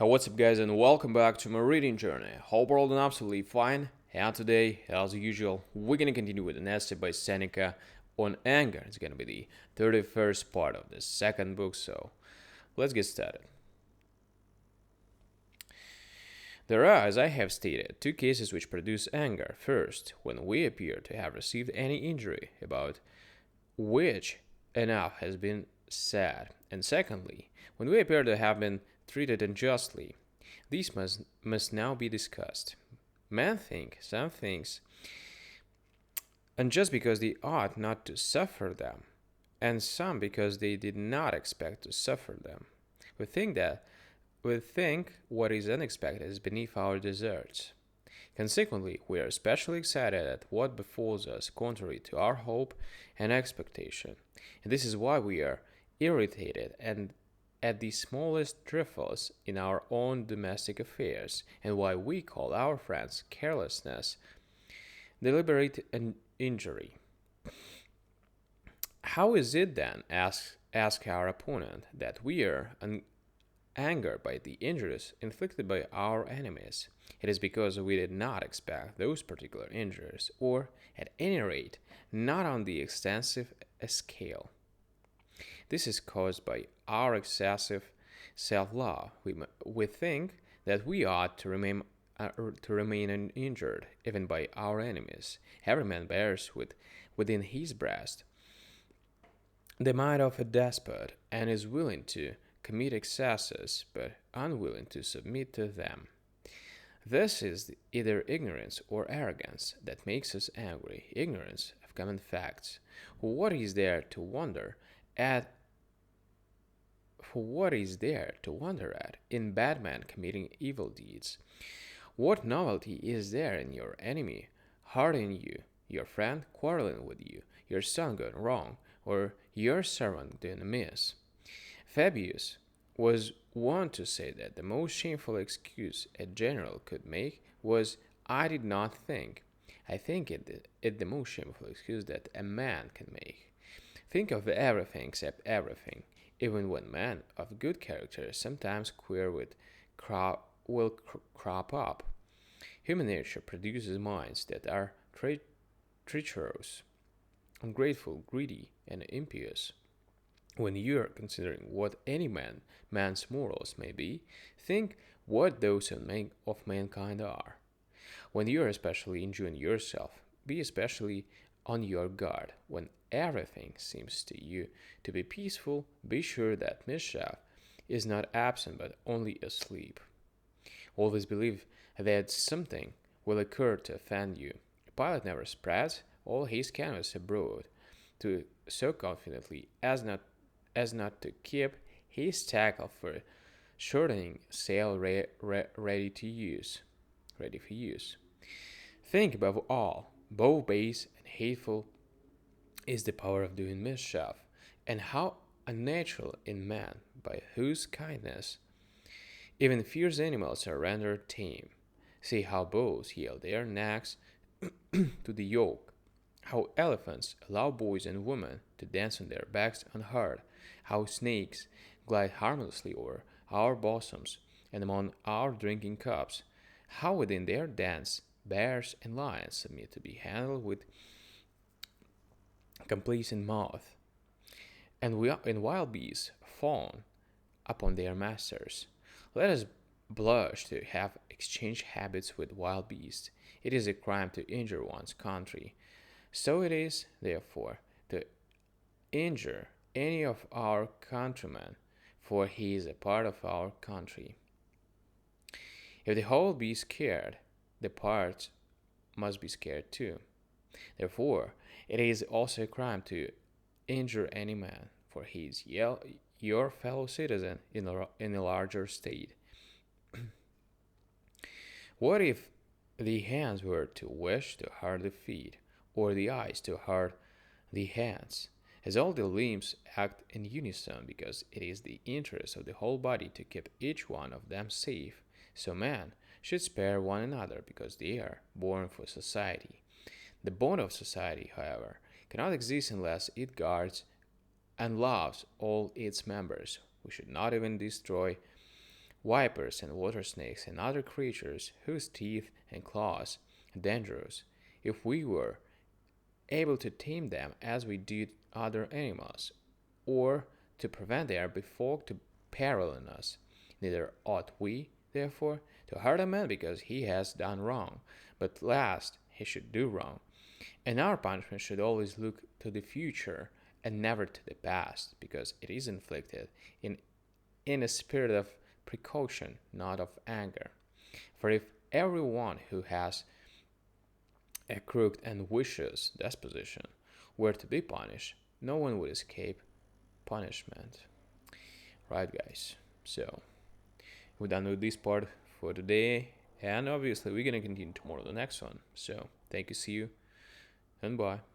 Hey, what's up, guys, and welcome back to my reading journey. Hope we're all doing absolutely fine. And today, as usual, we're gonna continue with an essay by Seneca on anger. It's gonna be the 31st part of the second book, so let's get started. There are, as I have stated, two cases which produce anger. First, when we appear to have received any injury about which enough has been said, and secondly, when we appear to have been treated unjustly. These must now be discussed. Men think some things unjust because they ought not to suffer them, and some because they did not expect to suffer them. We think that we think what is unexpected is beneath our deserts. Consequently, we are especially excited at what befalls us contrary to our hope and expectation. And this is why we are irritated and at the smallest trifles in our own domestic affairs, and why we call our friends' carelessness deliberate injury. How is it then, ask our opponent, that we are angered by the injuries inflicted by our enemies? It is because we did not expect those particular injuries, or, at any rate, not on the extensive scale. This is caused by our excessive self-love. We think that we ought to remain uninjured, even by our enemies. Every man bears within his breast the mind of a despot, and is willing to commit excesses, but unwilling to submit to them. This is either ignorance or arrogance that makes us angry, ignorance of common facts. What is there to wonder at in bad men committing evil deeds? What novelty is there in your enemy hurting you, your friend quarreling with you, your son going wrong, or your servant doing amiss? Fabius was wont to say that the most shameful excuse a general could make was, "I did not think." I think it the most shameful excuse that a man can make. Think of everything except everything, even when men of good character sometimes will crop up. Human nature produces minds that are treacherous, ungrateful, greedy, and impious. When you are considering what any man's morals may be, think what those of mankind are. When you are especially enjoying yourself, be especially on your guard. When everything seems to you to be peaceful, be sure that mischief is not absent but only asleep. Always believe that something will occur to offend you. A pilot never spreads all his canvas abroad to so confidently as not to keep his tackle for shortening sail ready for use. Think above all, both base and hateful is the power of doing mischief, and how unnatural in man, by whose kindness even fierce animals are rendered tame. See how bulls yield their necks to the yoke, how elephants allow boys and women to dance on their backs unhurt, how snakes glide harmlessly over our bosoms and among our drinking cups, how within their dance bears and lions submit to be handled with complacent mouth, and wild beasts fawn upon their masters. Let us blush to have exchanged habits with wild beasts. It is a crime to injure one's country. So it is, therefore, to injure any of our countrymen, for he is a part of our country. If the whole be scared, the parts must be scared too. Therefore, it is also a crime to injure any man, for he is your fellow citizen in a larger state. What if the hands were to wish to hurt the feet, or the eyes to hurt the hands? As all the limbs act in unison because it is the interest of the whole body to keep each one of them safe, so man should spare one another because they are born for society. The bond of society, however, cannot exist unless it guards and loves all its members. We should not even destroy vipers and water snakes and other creatures whose teeth and claws are dangerous. If we were able to tame them as we did other animals, or to prevent their before to peril in us, neither ought we, therefore, to hurt a man because he has done wrong, but lest he should do wrong. And our punishment should always look to the future and never to the past, because it is inflicted in a spirit of precaution, not of anger. For if everyone who has a crooked and vicious disposition were to be punished, no one would escape punishment. Right, guys? So, we're done with this part for today, and obviously, we're gonna continue tomorrow, the next one. So, thank you, see you, and bye.